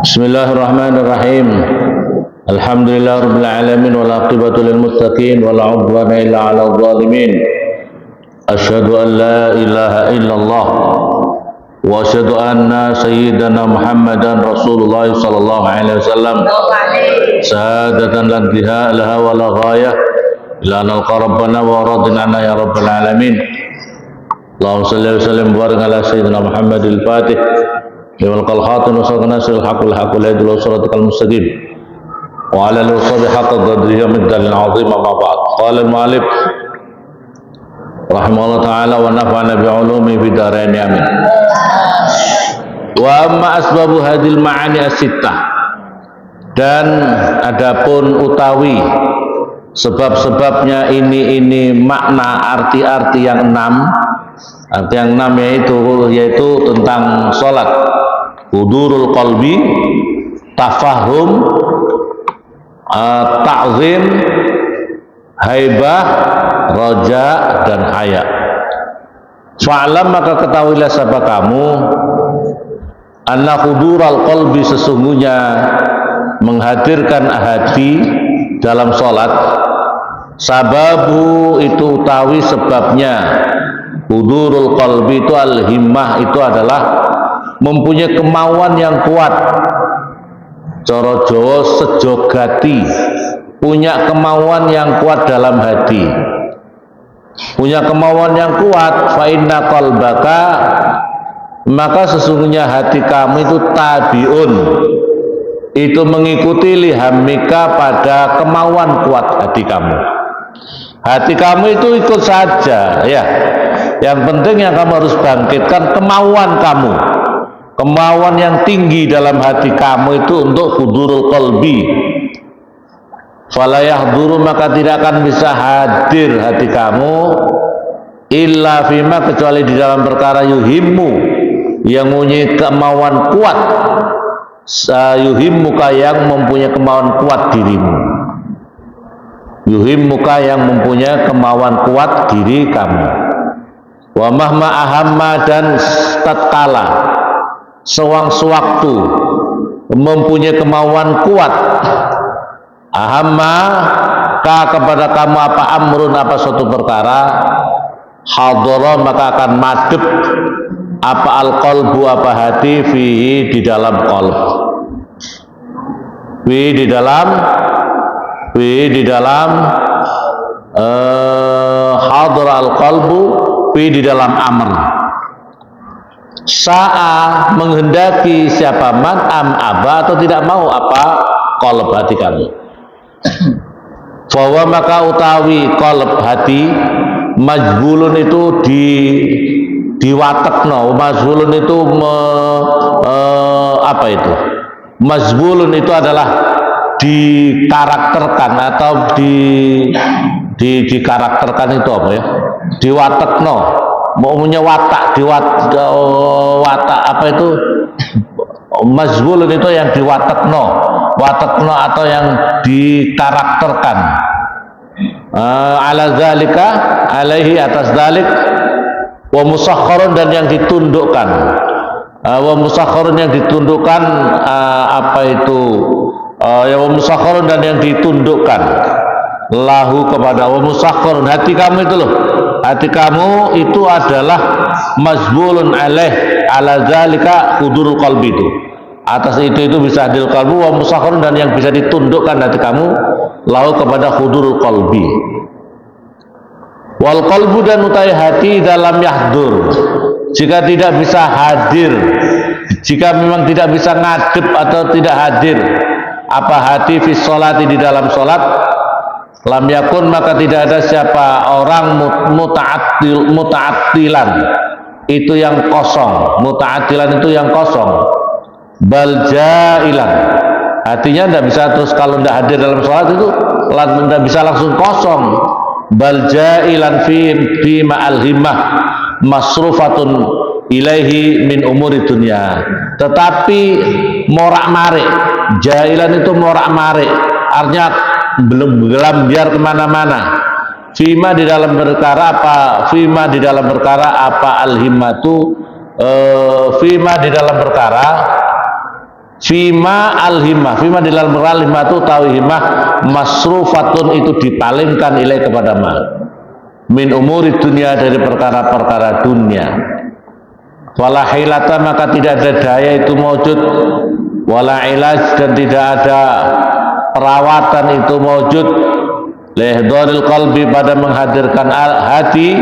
Bismillahirrahmanirrahim. Alhamdulillahirabbil alamin wal aqibatu lil muttaqin wala 'udwana illa 'alal zalimin. Asyhadu an la ilaha illallah wa asyhadu anna sayyidana Muhammadan Rasulullah sallallahu alaihi wasallam. Syahadatan la ilaha laha wa la ghayah illa nalqa rabbana wa radina ya rabbal alamin. Allahumma shalli wa sallim wa barik ala sayyidina Muhammadil Fatih lima khalqatin wa sallallahu haqqul haqqul hadil siratal mustaqim wa ala alihi wa sahbihi haqqa qadrihi wa miqdaril azim amma ba'd. Qala al-mu'allif rahimahullah ta'ala wa nafa'ana bi 'ulumi fid dharain amin. Wa amma asbabu hadil ma'ani as-sittah, dan adapun utawi sebab-sebabnya ini makna arti-arti yang enam. Arti yang enam yaitu tentang sholat: hudurul qalbi, tafahum, ta'zim, haibah, roja, dan haya. Fa'lam, maka ketahuilah siapa kamu, anna hudurul qalbi, sesungguhnya menghadirkan hati dalam sholat, sababu itu utawi sebabnya. Hudurul qalbi itu al-himmah, itu adalah mempunyai kemauan yang kuat. Cara Jawa sejogati, punya kemauan yang kuat dalam hati, punya kemauan yang kuat. Fa inna qalbaka, maka sesungguhnya hati kamu itu tabiun, itu mengikuti lihamika, pada kemauan kuat hati kamu. Hati kamu itu ikut saja ya. Yang penting yang kamu harus bangkitkan kemauan kamu, kemauan yang tinggi dalam hati kamu itu untuk hudurul qalbi. Fala yahduru, maka tidak akan bisa hadir hati kamu illa fima, kecuali di dalam perkara yuhimmu, yang mempunyai kemauan kuat. Yuhimmuka, yang mempunyai kemauan kuat dirimu. Yuhimmuka, yang mempunyai kemauan kuat diri kamu. Wa mahma ahamma, dan tatkala sewaktu mempunyai kemauan kuat, ahamma ka, kepada kamu apa, amrun, apa suatu perkara, hadara, maka akan madep apa al-qalbu, apa hati, fihi, di dalam qalb, fi, di dalam hadara al-qalbu, di dalam amr. Sa'a, menghendaki siapa man, am aba, atau tidak mau apa, qalb hati kamu. Bahwa maka utawi qalb hati, majbulun itu diwatekno. Majbulun itu apa itu? Majbulun itu adalah dikarakterkan, atau dikarakterkan itu apa ya? Diwatekno, maunya watak, watak apa itu? Mazbulun itu yang diwatekno, watekno atau yang dikarakterkan. Ala zalika, alaihi, atas dalik, wa musakhkharun, dan yang ditundukkan. Wa musakhkharun, yang ditundukkan, apa itu? Ya, wa musakhkharun, dan yang ditundukkan lahu, kepada wa musakhkharun, hati kamu itu loh. Hati kamu itu adalah mazbulun alaih, ala zalika hudurul qalbi, itu atas itu bisa hadir qalbu, wa musakhkharun, dan yang bisa ditundukkan hati kamu lahu, kepada hudurul qalbi. Wal qalbu, dan utai hati dalam yahdur, jika tidak bisa hadir, jika memang tidak bisa ngadep atau tidak hadir apa hati fi sholati, di dalam sholat, lam yakun, maka tidak ada siapa orang muta'attilan, itu yang kosong. Muta'attilan itu yang kosong. Bal jailan, artinya tidak bisa terus, kalau tidak hadir dalam sholat itu tidak bisa langsung kosong. Bal jailan fi ma'al himmah masrufatun ilaihi min umuri dunya, tetapi morak-marik. Jailan itu morak-marik, artinya belum biar kemana-mana. Fima di dalam perkara apa? Fima di dalam perkara apa al-himmatu? Fima di dalam perkara. Fima al-himmah. Fima di dalam perkara al-himmatu tawi himmah masrufatun itu dipalingkan ilai kepada mal. Min umuri dunia dari perkara-perkara dunia. Wala hilata maka tidak ada daya itu mawjud. Wala ilaj dan tidak ada perawatan itu mawjud. Lihdharil qalbi pada menghadirkan hati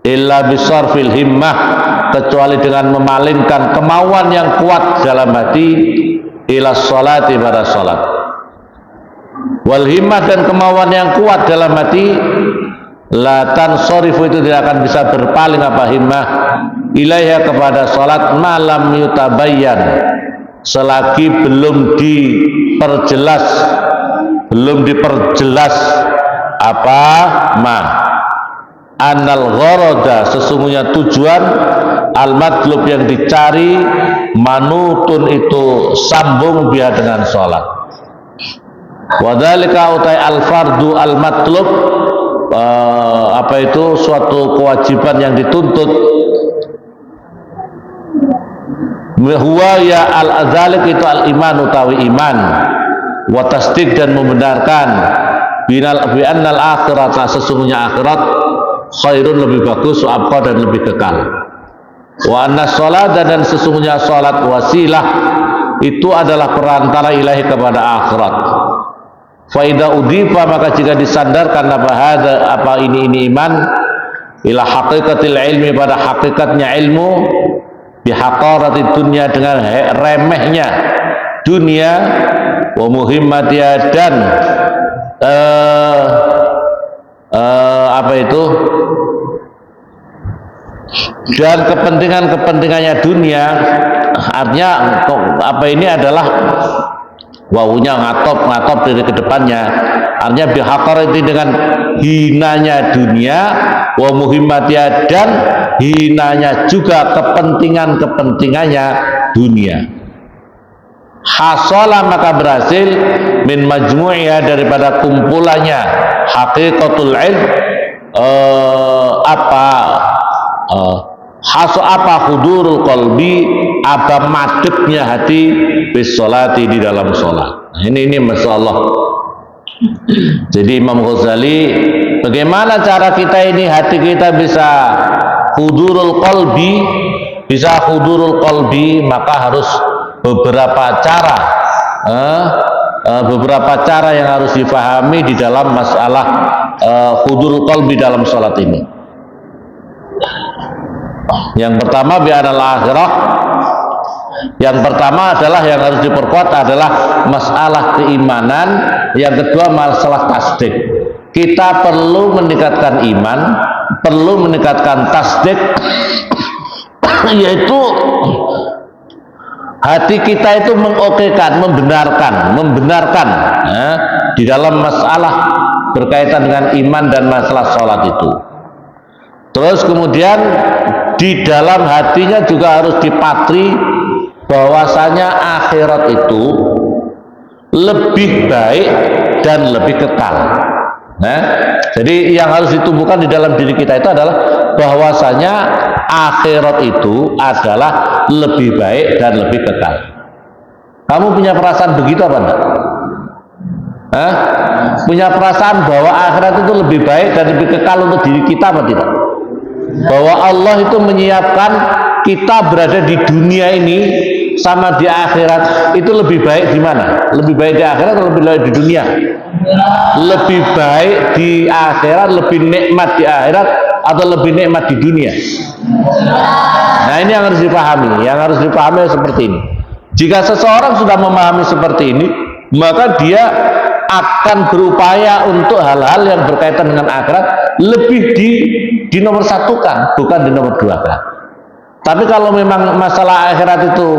illa bisarfil himmah kecuali dengan memalingkan kemauan yang kuat dalam hati ila sholati pada sholat. Wal himmah dan kemauan yang kuat dalam hati la tansorifu itu tidak akan bisa berpaling apa himmah ilaiha kepada sholat malam yutabayyan selagi belum diperjelas apa ma anal ghoroda sesungguhnya tujuan al matlub yang dicari manutun itu sambung biha dengan sholat. Wadzalika utai al fardu al matlub apa itu suatu kewajiban yang dituntut huwa ya al azalik itu al iman utawi iman wa tasdik dan membenarkan bi annal akhirat sesungguhnya akhirat khairun lebih bagus wa abqa dan lebih kekal wa anna sholat dan sesungguhnya sholat wasilah itu adalah perantara ilahi kepada akhirat. Faida udifa maka jika disandarkan apa ini iman ila haqiqatil ilmi pada hakikatnya ilmu bihaqarati dunia dengan remehnya dunia wa muhimmatiha dan apa itu dan kepentingannya dunia artinya apa ini adalah wawunya ngatop dari kedepannya artinya bihaqarati dengan hinanya dunia wa muhimmatiha dan hinanya juga kepentingannya dunia. Hasola maka berhasil min majmu'iha daripada kumpulannya haqiqatul ilm apa hudurul qalbi apa madepnya hati bis sholati di dalam sholat. Ini masalah. Jadi Imam Ghazali, bagaimana cara kita ini hati kita bisa hudurul qalbi, maka harus beberapa cara yang harus difahami di dalam masalah hudurul qalbi dalam sholat ini. Yang pertama bi'anal akhirah. Yang pertama adalah yang harus diperkuat adalah masalah keimanan. Yang kedua masalah tasdik. Kita perlu meningkatkan iman, perlu meningkatkan tasdik, yaitu hati kita itu mengokekan, membenarkan di dalam masalah berkaitan dengan iman dan masalah sholat itu. Terus kemudian di dalam hatinya juga harus dipatri bahwasanya akhirat itu lebih baik dan lebih kekal. Jadi yang harus ditumbuhkan di dalam diri kita itu adalah bahwasanya akhirat itu adalah lebih baik dan lebih kekal. Kamu punya perasaan begitu apa enggak? Punya perasaan bahwa akhirat itu lebih baik dan lebih kekal untuk diri kita apa tidak? Bahwa Allah itu menyiapkan kita berada di dunia ini sama di akhirat itu lebih baik di mana? Lebih baik di akhirat atau lebih baik di dunia? Lebih baik di akhirat, lebih nikmat di akhirat atau lebih nikmat di dunia? Nah ini yang harus dipahami. Yang harus dipahami seperti ini. Jika seseorang sudah memahami seperti ini, maka dia akan berupaya untuk hal-hal yang berkaitan dengan akhirat lebih di nomor satukan, bukan di nomor dua kan. Tapi kalau memang masalah akhirat itu,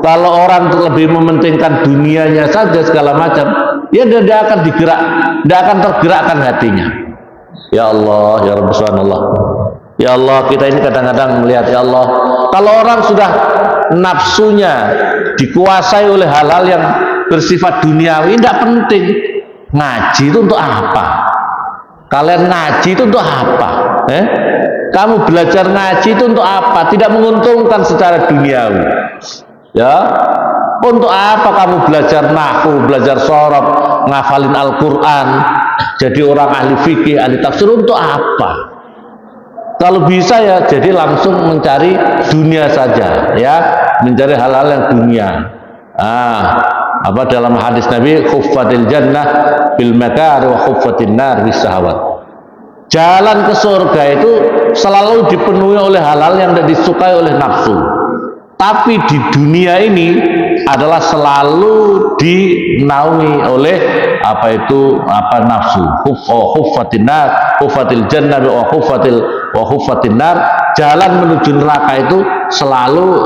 kalau orang lebih mementingkan dunianya saja segala macam, ya dia akan tidak akan tergerakkan hatinya. Ya Allah, ya Rabbi subhanallah. Ya Allah, kita ini kadang-kadang melihat ya Allah, kalau orang sudah nafsunya dikuasai oleh hal-hal yang bersifat duniawi, tidak penting. Ngaji itu untuk apa? Kalian ngaji itu untuk apa? Kamu belajar ngaji itu untuk apa? Tidak menguntungkan secara duniawi. Ya, untuk apa kamu belajar nahwu, belajar sorof, ngafalin Al-Quran, jadi orang ahli fikih, ahli tafsir, untuk apa? Kalau bisa ya jadi langsung mencari dunia saja, ya, mencari hal-hal yang dunia. Apa dalam hadis Nabi, khuffatil jannah bil makari wa khuffatin nar bis syahwat. Jalan ke surga itu selalu dipenuhi oleh hal-hal yang tidak disukai oleh nafsu. Tapi di dunia ini adalah selalu dinaungi oleh nafsu. Khuffatin nar, khuffatil jannah wa khuffatin nar. Jalan menuju neraka itu selalu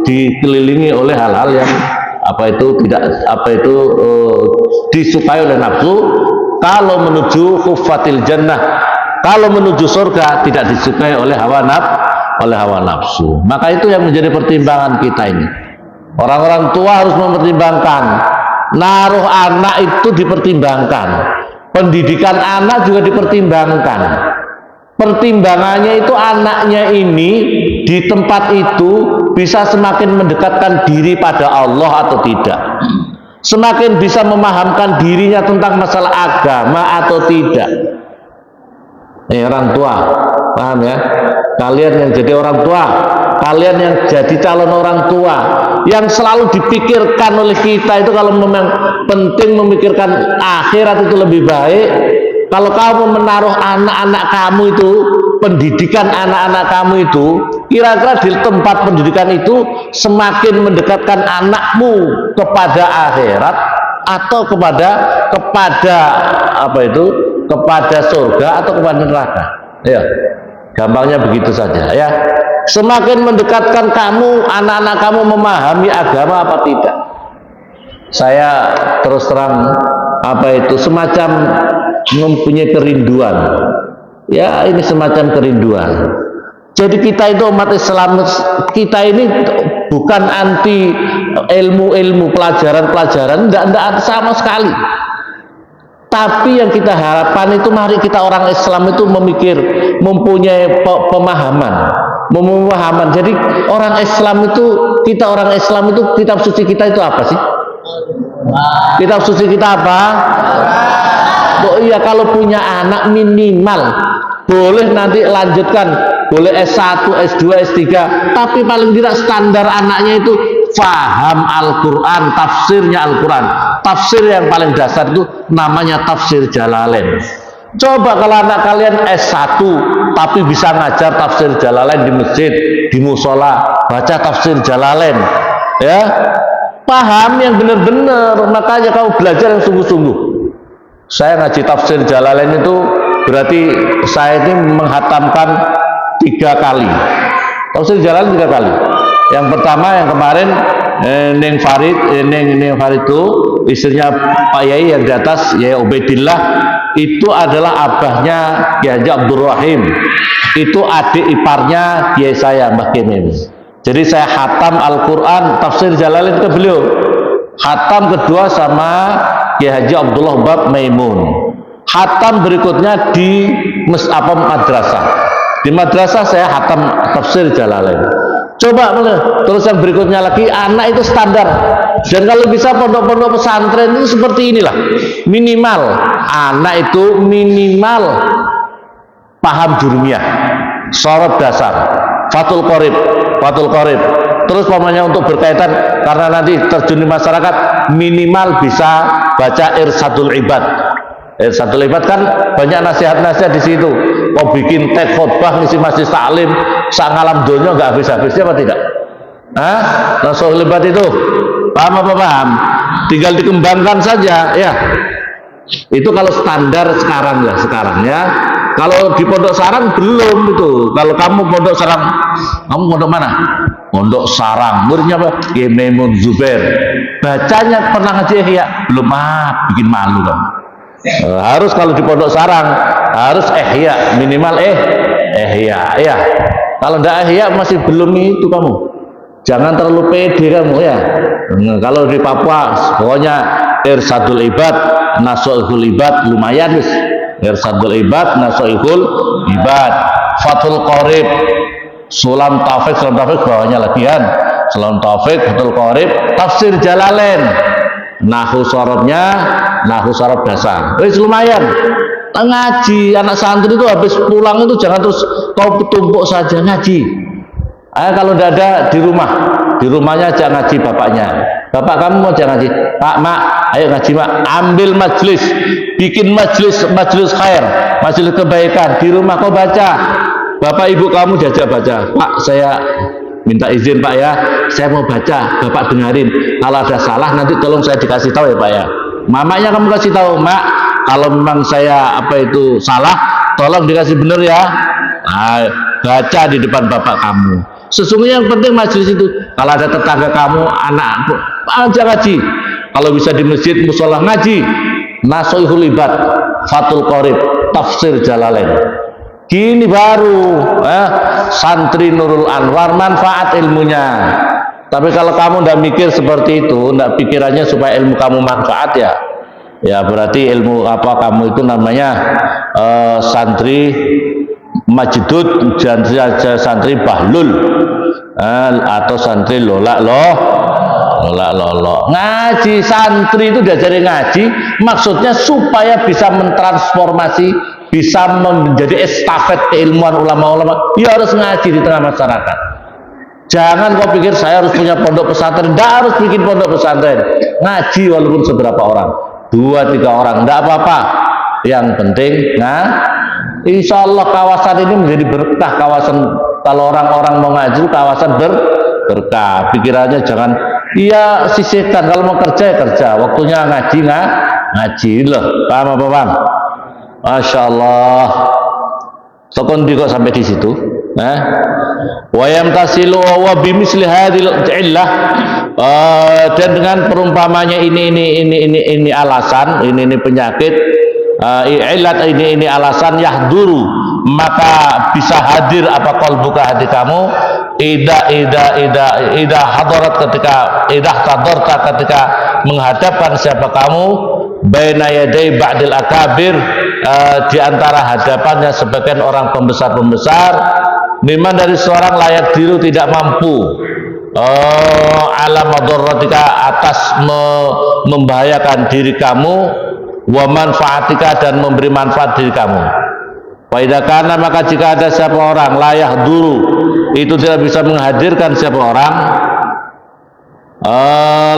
dikelilingi oleh hal-hal yang disukai oleh nafsu. Kalau menuju khuffatil jannah, kalau menuju surga tidak disukai oleh hawa nafsu. Maka itu yang menjadi pertimbangan kita ini. Orang-orang tua harus mempertimbangkan. Naruh anak itu dipertimbangkan. Pendidikan anak juga dipertimbangkan. Pertimbangannya itu anaknya ini di tempat itu bisa semakin mendekatkan diri pada Allah atau tidak. Semakin bisa memahamkan dirinya tentang masalah agama atau tidak. Orang tua, paham ya? Kalian yang jadi orang tua, kalian yang jadi calon orang tua, yang selalu dipikirkan oleh kita itu kalau memang penting memikirkan akhirat itu lebih baik. Kalau kamu menaruh anak-anak kamu itu, pendidikan anak-anak kamu itu, kira-kira di tempat pendidikan itu semakin mendekatkan anakmu kepada akhirat atau kepada surga atau kepada neraka. Ya, gampangnya begitu saja ya. Semakin mendekatkan kamu, anak-anak kamu memahami agama apa tidak. Saya terus terang semacam mempunyai kerinduan. Ya, ini semacam kerinduan. Jadi kita itu umat Islam, kita ini bukan anti ilmu-ilmu, pelajaran-pelajaran, enggak sama sekali. Tapi yang kita harapkan itu mari kita orang Islam itu mempunyai pemahaman. Jadi orang Islam itu, kitab suci kita itu apa sih? Kitab suci kita apa? Oh iya, kalau punya anak minimal boleh nanti lanjutkan, boleh S1, S2, S3, tapi paling tidak standar anaknya itu faham Al-Quran, tafsirnya Al-Quran. Tafsir yang paling dasar itu namanya tafsir Jalalain. Coba kalau anak kalian S1 tapi bisa ngajar tafsir Jalalain di masjid, di musola, baca tafsir Jalalain, ya, paham yang benar-benar, makanya kamu belajar yang sungguh-sungguh. Saya ngaji tafsir Jalalain itu berarti saya ini menghatamkan 3 kali. Tafsir Jalalain 3 kali. Yang pertama yang kemarin Neng Farid itu istrinya Pak Yai yang di atas, Yai Ubaidillah, itu adalah abahnya Kiai Haji Abdul Rahim. Itu adik iparnya Kiai saya Mbah Kemen. Jadi saya khatam Al-Quran tafsir Jalalain ke beliau. Khatam kedua sama Kiai Haji Abdullah Bab Maimun. Khatam berikutnya di madrasah. Di madrasah saya khatam tafsir Jalalain. Coba terus yang berikutnya lagi, anak itu standar. Dan kalau bisa pondok-pondok pesantren itu seperti inilah. Minimal anak itu minimal paham jurumiyah, sorot dasar, fatul qorib. Terus pokoknya untuk berkaitan karena nanti terjun di masyarakat, minimal bisa baca Irsadul Ibad. Irsadul Ibad kan banyak nasihat-nasihat di situ. Kau bikin tek khotbah ngisi masjid taklim, sak ngalam donya nggak habis-habisnya apa tidak? Irsadul Ibad itu paham apa paham? Tinggal dikembangkan saja ya. Itu kalau standar sekarang ya. Kalau di Pondok Sarang belum itu. Kalau kamu Pondok Sarang, kamu pondok mana? Pondok Sarang. Muridnya apa? Kiai Maimun Zubair. Bacanya pernah ngaji Ihya? Belum, bikin malu kamu. Harus kalau di Pondok Sarang harus Ihya, minimal Ihya. Ya. Kalau enggak Ihya masih belum itu kamu. Jangan terlalu pede kamu ya. Kalau di Papua pokoknya Irsadul Ibad, Nasuhul Ibad lumayan wis. Irsadul ibad, nasoihul ibad. Fathul Qorib, Sulam Taufik bawahnya lagian. Sulam Taufik, Fathul Qorib, Tafsir Jalalain, Nahwu sorobnya, Nahwu sorob dasar. Wis lumayan. Ngaji anak santri itu habis pulang itu jangan terus kau tumpuk saja ngaji. Kalau tidak ada di rumahnya jangan ngaji bapaknya. Bapak kamu mau jangan ngaji, Pak, Mak, ayo ngaji Mak. Ambil majlis, bikin majlis khair, majlis kebaikan di rumah kau baca. Bapak ibu kamu jajak baca. Pak, saya minta izin Pak ya, saya mau baca, Bapak dengarin. Kalau ada salah nanti tolong saya dikasih tahu ya Pak ya. Mamanya kamu kasih tahu, Mak, kalau memang saya salah, tolong dikasih bener ya. Nah, baca di depan bapak kamu. Sesungguhnya yang penting majelis itu. Kalau ada tetangga kamu, anak aja ngaji. Kalau bisa di masjid musola ngaji. Nasoihul ibad, Fathul Qorib, Tafsir Jalalain. Gini baru santri Nurul Anwar manfaat ilmunya. Tapi kalau kamu ndak mikir seperti itu, ndak pikirannya supaya ilmu kamu manfaat ya berarti ilmu kamu itu namanya santri majdud, santri bahlul atau santri lolak lolo. Ngaji santri itu diajari ngaji maksudnya supaya bisa mentransformasi, bisa menjadi estafet keilmuan ulama-ulama. Ya harus ngaji di tengah masyarakat. Jangan kau pikir saya harus punya pondok pesantren. Tidak harus bikin pondok pesantren. Ngaji walaupun seberapa orang, 2-3 orang, tidak apa-apa. Yang penting, insya Allah kawasan ini menjadi berkah. Kawasan kalau orang-orang mau ngaji, kawasan berkah. Pikirannya jangan, iya sisihkan. Kalau mau kerja ya kerja. Waktunya ngaji loh. Paham apa paham? Masya Allah. Sekondi kok sampai di situ. Wayam tasilu wa bimisli hadil illah, dan dengan perumpamanya ini alasan, ini penyakit, ilat ini alasan yahduru, maka bisa hadir apa qalbuka, hati kamu, ida hadarat ketika menghadapkan siapa kamu baina yaday ba'dil akabir, di antara hadapannya sebagian orang pembesar memang dari seorang layak diru tidak mampu ala madarratika, atas membahayakan diri kamu, wa manfaatika, dan memberi manfaat diri kamu. Wa idza kana, maka jika ada siapa orang layak duru, itu tidak bisa menghadirkan siapa orang,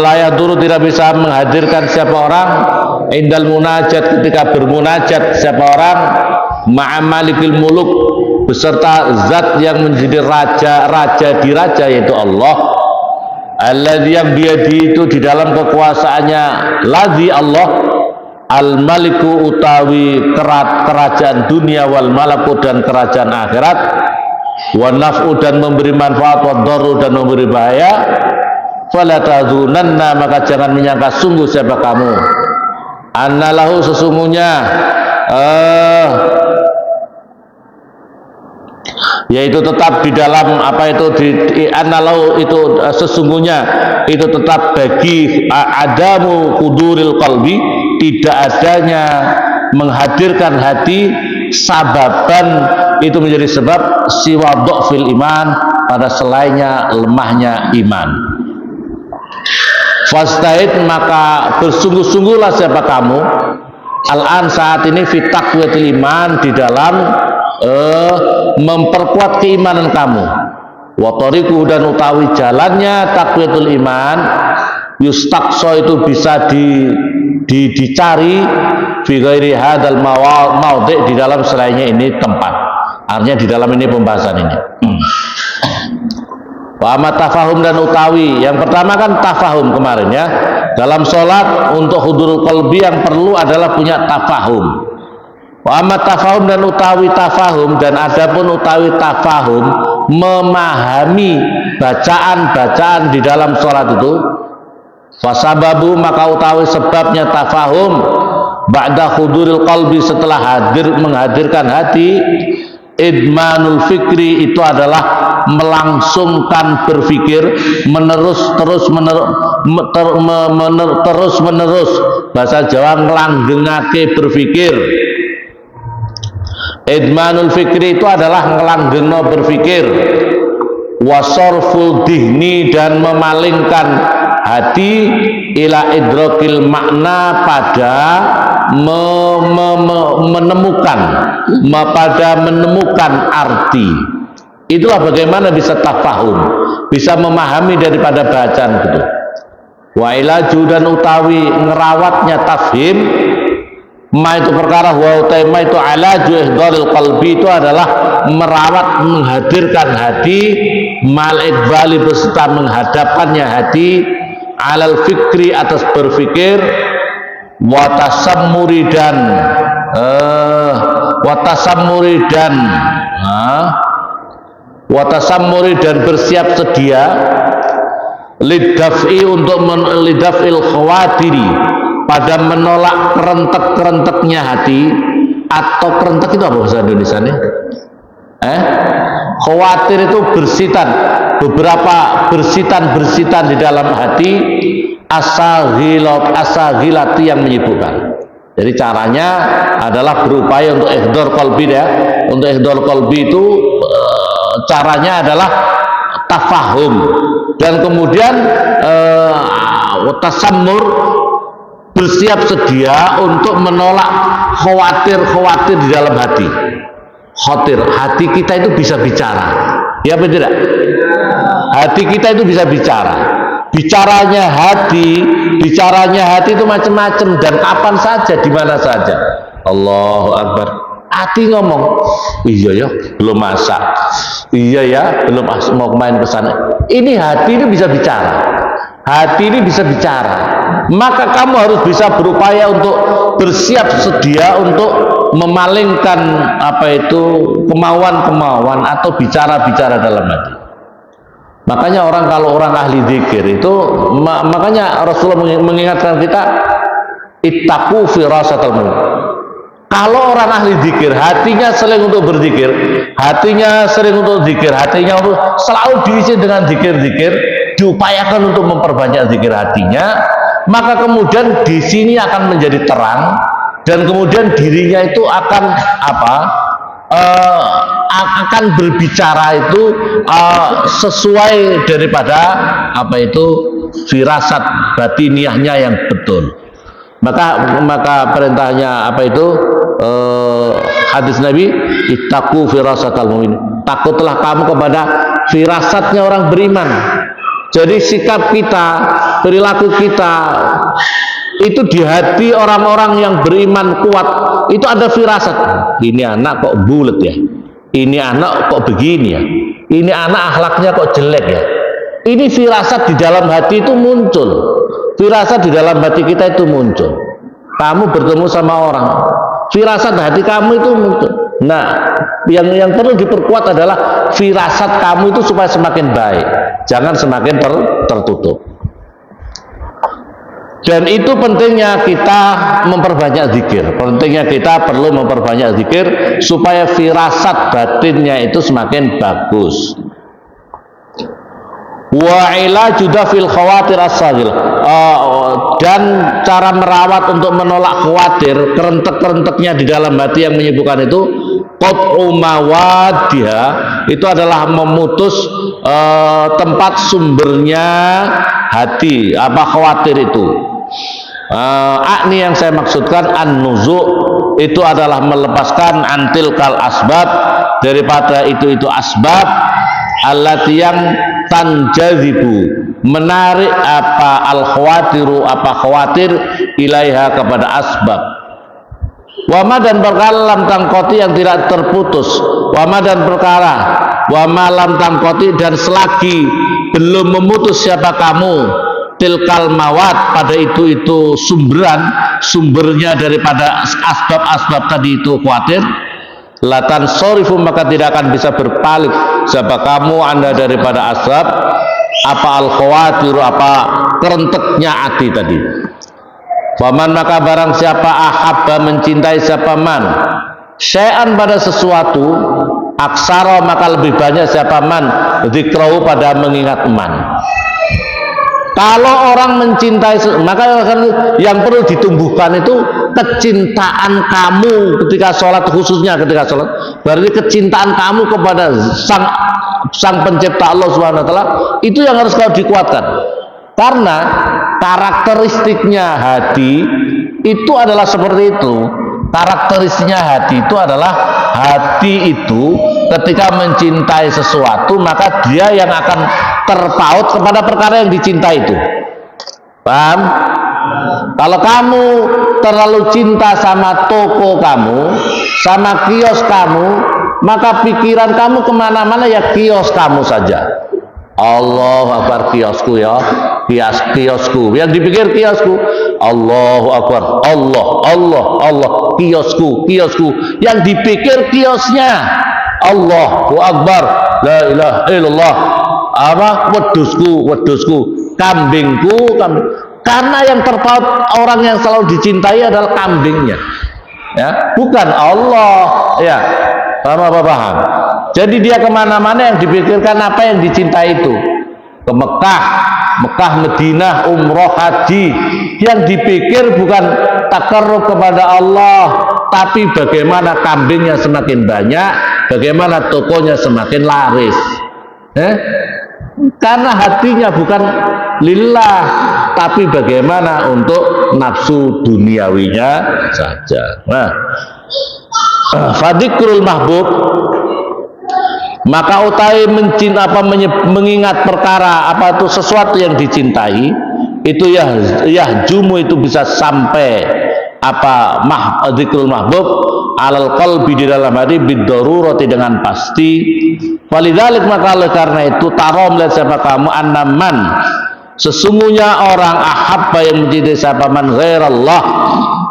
layak duru tidak bisa menghadirkan siapa orang, indal munajat, ketika bermunajat siapa orang, ma'amalikil muluk, beserta zat yang menjadi raja di raja, yaitu Allah. Alladzi, yang biadi, itu di dalam kekuasaannya, ladzi Allah, al maliku, utawi kerajaan dunia, wal malaku, dan kerajaan akhirat, wa naf'u, dan memberi manfaat, wa dharru, dan memberi bahaya. Fala tadhunanna, maka jangan menyangka sungguh siapa kamu, annalahu, sesungguhnya yaitu tetap di dalam analau, itu sesungguhnya itu tetap bagi adamu huduril qalbi, tidak adanya menghadirkan hati, sababan, itu menjadi sebab siwa dhafil iman, pada selainnya lemahnya iman. Fastahid, maka bersungguh-sungguhlah siapa kamu al-an, saat ini, fi taqwatil iman, di dalam memperkuat keimanan kamu. Wa tariquhu, dan utawi jalannya taqwatul iman, yustaqsa, itu bisa dicari, fi ghairi hadzal mawadhi, di dalam selainnya ini tempat. Artinya di dalam ini pembahasan ini. Wa amat tafahum, dan utawi, yang pertama kan tafahum kemarin ya. Dalam sholat untuk hudurul qalbi yang perlu adalah punya tafahum. Wa amat tafahum, dan utawi tafahum, dan adapun utawi tafahum, memahami bacaan-bacaan di dalam sholat itu, fasababu, maka utawi sebabnya tafahum, ba'da huduril qalbi, setelah menghadirkan hati, idmanul fikri, itu adalah melangsungkan berpikir, terus menerus, bahasa Jawa, ngelanggengake berpikir, Idmanul fikri itu adalah ngelanggengno berpikir, wasorful dihni dan memalingkan hati ila idrokil makna pada menemukan arti. Itulah bagaimana bisa tafahum, bisa memahami daripada bacaan itu. Wa ilaju dan utawi ngerawatnya tafhim ma itu perkara wa utama itu alaju ihdharil qalbi itu adalah merawat menghadirkan hati mal iqbali beserta menghadapkannya hati alal fikri atas berfikir watasammuri dan bersiap sedia lidaf'i untuk lidaf'il khawatiri pada menolak kerentek-kerenteknya hati. Atau kerentek itu apa bahasa Indonesia nih? Khawatir itu bersitan, beberapa bersitan di dalam hati, asagilati yang menyibukkan. Jadi caranya adalah berupaya untuk ihdhar qalbi ya. Untuk ihdhar qalbi itu caranya adalah tafahum dan kemudian tasammur, bersiap sedia untuk menolak khawatir di dalam hati. Hati kita itu bisa bicara, ya betul tidak? Hati kita itu bisa bicara. Bicaranya hati itu macam-macam dan kapan saja, di mana saja. Allahu Akbar. Hati ngomong, iya ya belum masak, iya ya belum mau main ke sana. Ini hati ini bisa bicara. Hati ini bisa bicara. Maka kamu harus bisa berupaya untuk bersiap sedia untuk memalingkan kemauan atau bicara-bicara dalam hati. Makanya kalau orang ahli zikir itu, makanya Rasulullah mengingatkan kita, ittaqu firasatal mu'min. Kalau orang ahli zikir, hatinya sering untuk berzikir, hatinya untuk selalu diisi dengan zikir-zikir, diupayakan untuk memperbanyak zikir hatinya, maka kemudian di sini akan menjadi terang dan kemudian dirinya itu akan akan berbicara itu sesuai daripada firasat batiniahnya yang betul. Maka perintahnya hadis Nabi, ittaqu firasatal mu'min. Takutlah kamu kepada firasatnya orang beriman. Jadi sikap kita, perilaku kita itu di hati orang-orang yang beriman kuat itu ada firasat. Ini anak kok bulet ya, ini anak kok begini ya, ini anak akhlaknya kok jelek ya. Ini firasat di dalam hati itu muncul. Firasat di dalam hati kita itu muncul. Kamu bertemu sama orang, firasat hati kamu itu muncul. Nah, yang perlu diperkuat adalah firasat kamu itu supaya semakin baik, jangan semakin tertutup. Dan itu pentingnya kita memperbanyak zikir. Pentingnya kita perlu memperbanyak zikir supaya firasat batinnya itu semakin bagus. Wa ilaju dafil khawatir as-sagil, dan cara merawat untuk menolak khawatir, kerentek-kerenteknya di dalam hati yang menyibukkan itu, qat'u mawadiha, itu adalah memutus tempat sumbernya hati khawatir itu. Ini yang saya maksudkan an-nuzu' itu adalah melepaskan antil kal asbab, daripada itu asbab allati yang tanjazibu, menarik al-khawatiru khawatir ilaiha kepada asbab. Wama dan perkara lam tangkoti yang tidak terputus, wama dan perkara wama lam tangkoti dan selagi belum memutus siapa kamu tilkal mawat pada itu sumbernya daripada asbab tadi itu khawatir, latan sorifu maka tidak akan bisa berpaling siapa kamu anda daripada asbab al khawatir kerenteknya hati tadi. Faman maka barang siapa ahabba mencintai siapa man syai'an pada sesuatu, aksara maka lebih banyak siapa man zikrahu pada mengingat man. Kalau orang mencintai, maka yang perlu ditumbuhkan itu kecintaan kamu ketika sholat, khususnya ketika sholat. Berarti kecintaan kamu kepada sang pencipta Allah Subhanahu Wa Taala itu yang harus kau dikuatkan. Karena karakteristiknya hati itu adalah seperti itu. Karakteristiknya hati itu adalah hati itu ketika mencintai sesuatu maka dia yang akan terpaut kepada perkara yang dicintai itu. Paham? Kalau kamu terlalu cinta sama toko kamu, sama kios kamu, maka pikiran kamu kemana-mana ya kios kamu saja. Allah Akbar, kiosku ya, kiosku. Yang dipikir kiosku. Allahu Akbar, Allah, kiosku. Yang dipikir kiosnya. Allahu Akbar, la ilaha illallah. Wedusku, kambingku. Karena yang terpaut orang yang selalu dicintai adalah kambingnya, ya, bukan Allah, ya. Paham? Jadi dia kemana-mana yang dipikirkan apa yang dicintai itu. Ke Mekah, Madinah, umroh, haji. Yang dipikir bukan takarrub kepada Allah, tapi bagaimana kambingnya semakin banyak, bagaimana tokonya semakin laris. Karena hatinya bukan lillah, tapi bagaimana untuk nafsu duniawinya saja. Nah, fadikrul mahbub, maka utawi mengingat perkara apa itu sesuatu yang dicintai itu yahjumu itu bisa sampai dzikrul mahbub alal qalbi di dalam hati biddarurati dengan pasti. Walidzalik maka oleh karena itu taro melihat siapa kamu annaman sesungguhnya orang ahabba yang mencintai siapa man ghairallah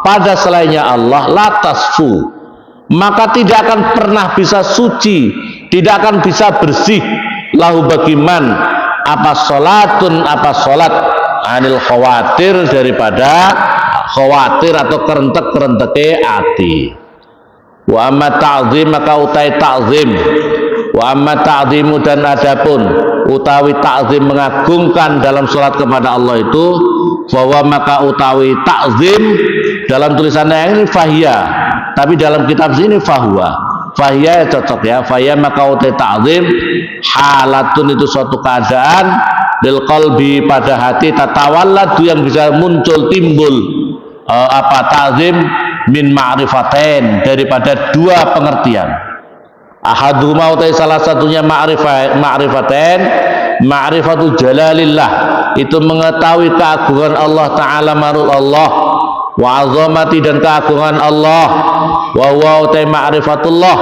pada selainnya Allah la tasfu, maka tidak akan pernah bisa suci, tidak akan bisa bersih lahu bagiman apa salat anil khawatir daripada khawatir atau kerentek hati. Wa amma ta'zim maka utai ta'zim, wa amma ta'zimu dan adapun utawi ta'zim mengagungkan dalam salat kepada Allah itu, bahwa maka utawi ta'zim dalam tulisannya yang ini fahiyya, tapi dalam kitab sini fahuwa. Fahiyya ya cocok ya. Fahiyya maka utai ta'zim halatun itu suatu keadaan lil qalbi pada hati tatawalladu yang bisa muncul timbul ta'zim min ma'rifatain daripada dua pengertian. Ahaduhuma utai salah satunya ma'rifatain, ma'rifatul jalalillah itu mengetahui keagungan Allah Ta'ala marul Allah, wa azamati dan keagungan Allah, wa huwa utai ma'rifatullah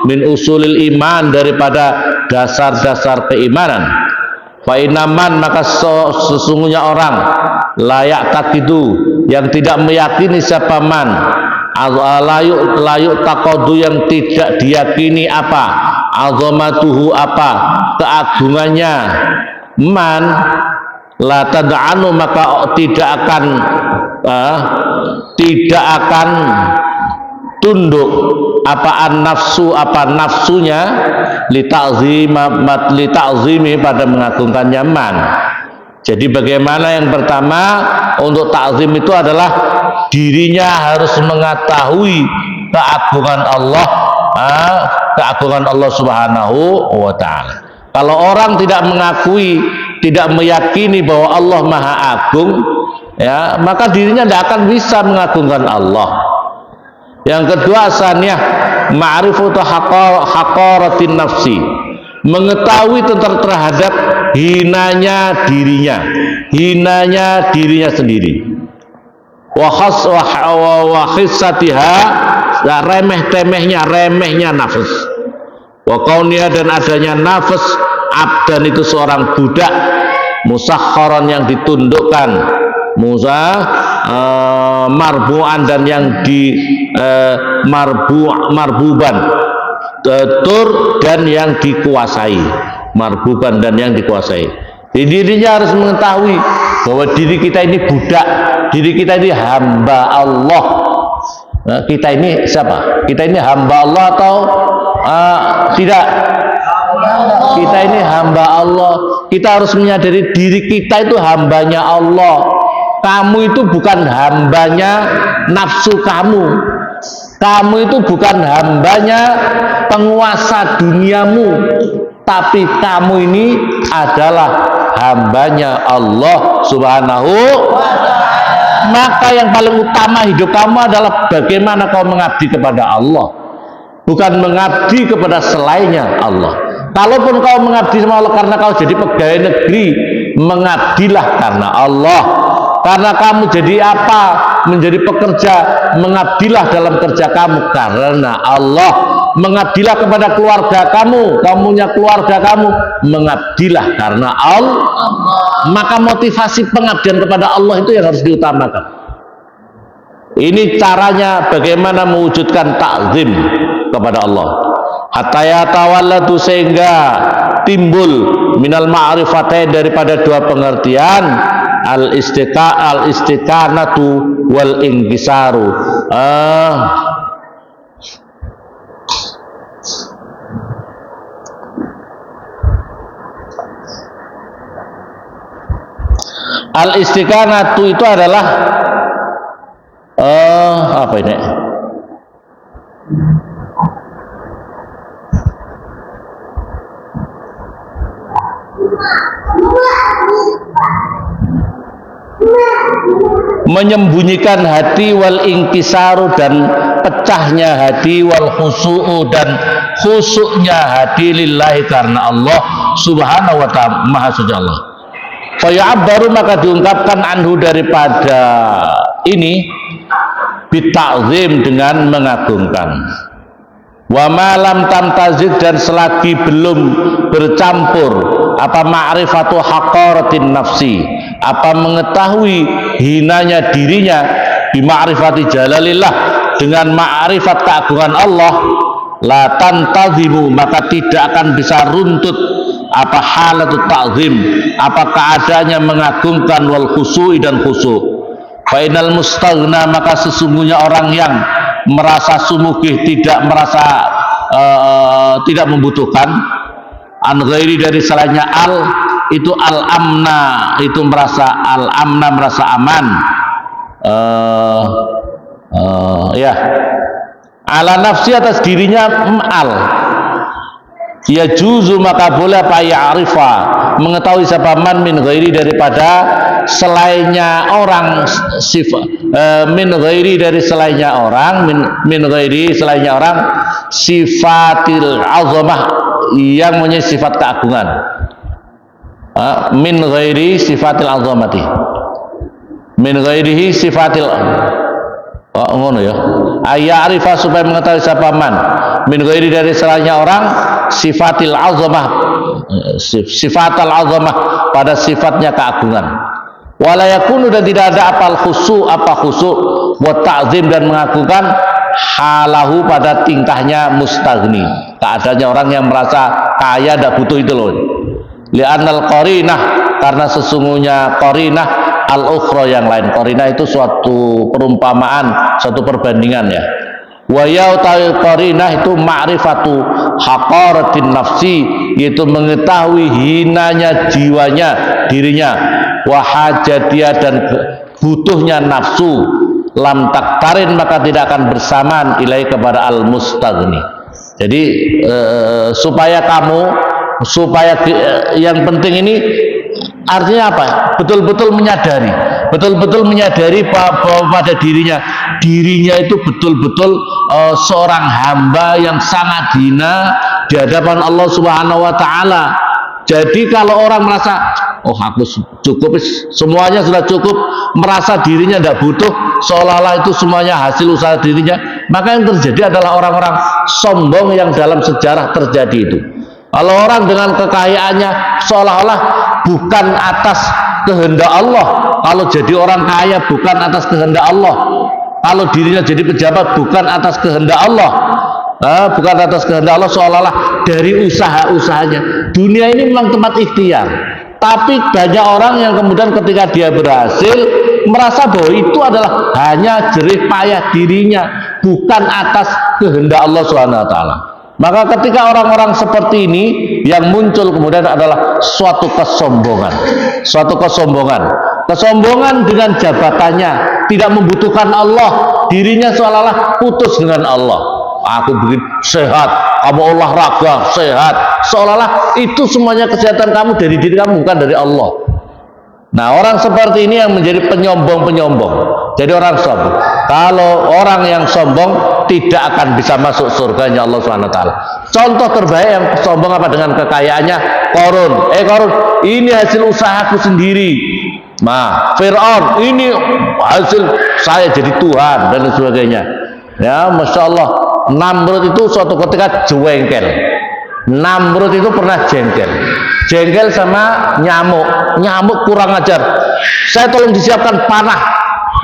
min usulil iman daripada dasar-dasar keimanan. Fa inaman maka sesungguhnya orang layak takidu yang tidak meyakini siapa man layuk takodu yang tidak diyakini apa azamatuhu apa keagungannya man la tad'anu maka tidak akan tunduk apa nafsunya li ta'zimi pada mengagungkannya man. Jadi bagaimana yang pertama untuk ta'zim itu adalah dirinya harus mengetahui keagungan Allah Subhanahu wa Ta'ala. Kalau orang tidak mengakui, tidak meyakini bahwa Allah Maha Agung, ya, maka dirinya tidak akan bisa mengagungkan Allah. Yang kedua asaniyah ma'rifatu haqaratin nafsi, mengetahui terhadap hinanya dirinya sendiri, wa khissatiha remehnya nafas, wa kauniha dan adanya nafas abdan itu seorang budak musakharan yang ditundukkan, marbu'an dan yang di marbuban tur dan yang dikuasai, marbuban dan yang dikuasai. Jadi dirinya harus mengetahui bahwa diri kita ini budak, diri kita ini hamba Allah. Nah, kita ini siapa? Kita ini hamba Allah atau tidak? Kita ini hamba Allah. Kita harus menyadari diri kita itu hambanya Allah. Kamu itu bukan hambanya nafsu kamu. Kamu itu bukan hambanya penguasa duniamu, tapi kamu ini adalah hambanya Allah Subhanahu wa ta'ala. Maka yang paling utama hidup kamu adalah bagaimana kau mengabdi kepada Allah, bukan mengabdi kepada selainnya Allah. Kalaupun kau mengabdi sama Allah karena kau jadi pegawai negeri, mengabdilah karena Allah. Karena kamu jadi apa? Menjadi pekerja, mengabdilah dalam kerja kamu karena Allah. Mengabdilah kepada keluarga kamu, punya keluarga kamu, mengabdilah karena Allah. Maka motivasi pengabdian kepada Allah itu yang harus diutamakan. Ini caranya bagaimana mewujudkan takzim kepada Allah. Hatta yatawalladu, sehingga timbul minal ma'rifatain, daripada dua pengertian, al-istiqanatu wal inkisaru. Al-istiqanatu itu adalah apa ini? Menyembunyikan hati, wal ingkisaru, dan pecahnya hati, wal khusu'u, dan khusuknya hati, lillahi, karena Allah Subhanahu wa ta'ala, maha suci Allah. Faya'abbaru, maka diungkapkan anhu, daripada ini, bitakzim, dengan mengagungkan. Wa malam tamtazid, dan selagi belum bercampur apa ma'rifatu haqqaratin nafsi, apa mengetahui hinanya dirinya, bima'rifati jalalillah, dengan ma'rifat keagungan Allah, la tantazimu, maka tidak akan bisa runtut apa halatut ta'zim, apa keadaannya mengagungkan, wal khusu'i, dan khusu'. Fainal mustaghna, maka sesungguhnya orang yang merasa sumugih, tidak merasa tidak membutuhkan, an ghairi, dari selainnya, itu al-amna, itu merasa al-amna, merasa aman, ya, ala nafsi, atas dirinya, ya juzu, maka boleh apa ya'rifa, mengetahui siapa man min ghairi, daripada selainnya orang, min ghairi, dari selainnya orang, min ghairi, selainnya orang, sifatil azamah, yang punya sifat keagungan, min ghairi sifatil azamati, min ghairihi sifatil, ngono ya, ayarifa, supaya mengetahui siapa man min ghairi, dari selainnya orang, sifatil azamah, sifatal azamah, pada sifatnya keagungan. Wala yakunu, dan tidak ada apal khusu, apa khusu, wa ta'zim, dan mengagungkan, halahu, pada tingkahnya mustaghni, keadaannya orang yang merasa kaya, tidak butuh itu loh. Li'annal qarinah, karena sesungguhnya qarinah al-ukhra, yang lain. Qarinah itu suatu perumpamaan, suatu perbandingan ya. Wa ya'tal qarinah itu ma'rifatu haqaratin nafsi, yaitu mengetahui hinanya jiwanya, dirinya, wa hajatiyah, dan butuhnya nafsu, lam taktarin, maka tidak akan bersamaan, ilai, kepada al-mustaghni. Jadi supaya yang penting ini artinya apa? Betul-betul menyadari bahwa pada dirinya itu betul-betul seorang hamba yang sangat hina di hadapan Allah Subhanahu wa ta'ala. Jadi kalau orang merasa, oh aku cukup, semuanya sudah cukup, merasa dirinya tidak butuh, seolah-olah itu semuanya hasil usaha dirinya, maka yang terjadi adalah orang-orang sombong yang dalam sejarah terjadi itu. Kalau orang dengan kekayaannya seolah-olah bukan atas kehendak Allah, kalau jadi orang kaya bukan atas kehendak Allah, kalau dirinya jadi pejabat bukan atas kehendak Allah, bukan atas kehendak Allah, seolah-olah dari usaha-usahanya. Dunia ini memang tempat ikhtiar, tapi banyak orang yang kemudian ketika dia berhasil merasa bahwa itu adalah hanya jerih payah dirinya, bukan atas kehendak Allah Subhanahu wa ta'ala. Maka ketika orang-orang seperti ini yang muncul kemudian adalah suatu kesombongan. Suatu kesombongan. Kesombongan dengan jabatannya, tidak membutuhkan Allah, dirinya seolah-olah putus dengan Allah. Aku bikin sehat, kamu olahraga, sehat. Seolah-olah itu semuanya kesehatan kamu dari diri kamu, bukan dari Allah. Nah, orang seperti ini yang menjadi penyombong-penyombong. Jadi orang sombong. Kalau orang yang sombong tidak akan bisa masuk surganya Allah SWT. Contoh terbaik yang sombong apa dengan kekayaannya? Qarun. Qarun, ini hasil usahaku sendiri. Nah, Fir'aun, ini hasil saya jadi Tuhan dan sebagainya. Ya, Masya Allah. Namrud itu suatu ketika jengkel. Namrud itu pernah jengkel sama nyamuk. Nyamuk kurang ajar. Saya tolong disiapkan panah,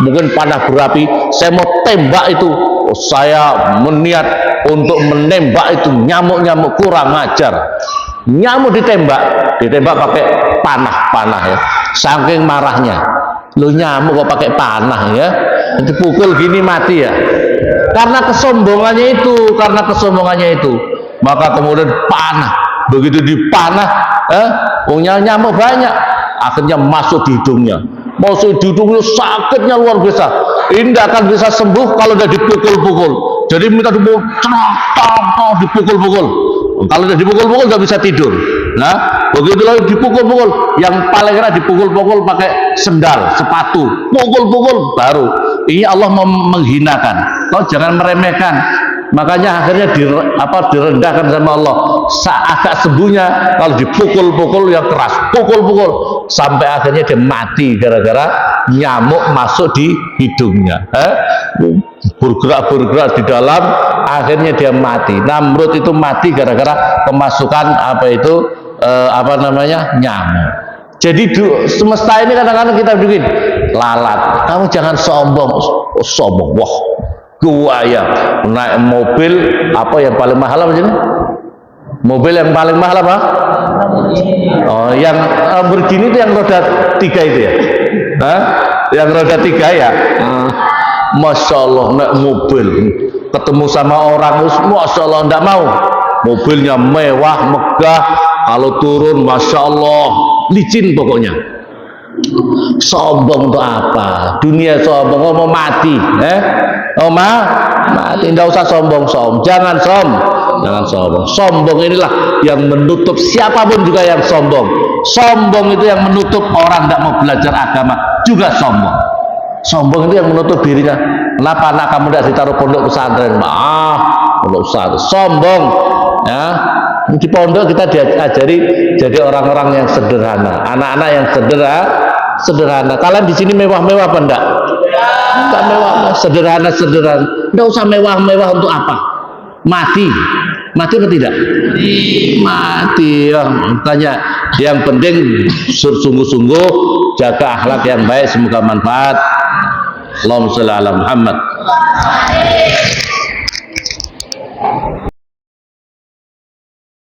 mungkin panah berapi. Saya mau tembak itu. Saya meniat untuk menembak itu nyamuk-nyamuk kurang ajar. Nyamuk ditembak pakai panah ya. Saking marahnya. Lu nyamuk kok pakai panah ya? Dipukul gini mati ya. Karena kesombongannya itu. Maka kemudian panah. Begitu dipanah, nyamuk banyak. Akhirnya masuk di hidungnya. Masuk di hidungnya, sakitnya luar biasa. Ini tidak akan bisa sembuh kalau sudah dipukul-pukul. Jadi minta dipukul-pukul. Kalau sudah dipukul-pukul nggak bisa tidur. Nah, begitu lagi dipukul-pukul. Yang paling enak dipukul-pukul pakai sendal, sepatu. Pukul-pukul baru. Ini Allah menghinakan. Kau jangan meremehkan. Makanya akhirnya direndahkan sama Allah. Agak sembuhnya kalau dipukul-pukul yang keras, pukul-pukul sampai akhirnya dia mati gara-gara nyamuk masuk di hidungnya. Bergerak di dalam, akhirnya dia mati. Namrud itu mati gara-gara kemasukan nyamuk. Jadi semesta ini kadang-kadang kita bikin lalat. Kamu jangan sombong. Sombong, wah. Gua ya naik mobil apa yang paling mahal apa jadi? Mobil yang paling mahal apa? Oh, yang Lamborghini itu yang roda 3 itu ya? Yang roda 3 ya? Masya Allah naik mobil ketemu sama orang, Masya Allah enggak mau. Mobilnya mewah, megah, kalau turun Masya Allah licin pokoknya. Sombong untuk apa? Dunia sombong, mau mati, mati. Tidak usah sombong. Jangan sombong. Sombong inilah yang menutup siapapun juga yang sombong. Sombong itu yang menutup orang tidak mau belajar agama juga sombong. Sombong itu yang menutup dirinya. Kenapa anak kamu tidak ditaruh pondok pesantren? Pondok pesantren. Sombong, ya. Di pondok kita diajari jadi orang-orang yang sederhana, anak-anak yang sederhana. Kalian di sini mewah-mewah apa enggak? Enggak mewah, sederhana. Enggak usah mewah-mewah untuk apa? Mati atau tidak? Mati. Makanya yang penting sungguh-sungguh jaga akhlak yang baik, semoga manfaat. Allahumma sholli ala Muhammad.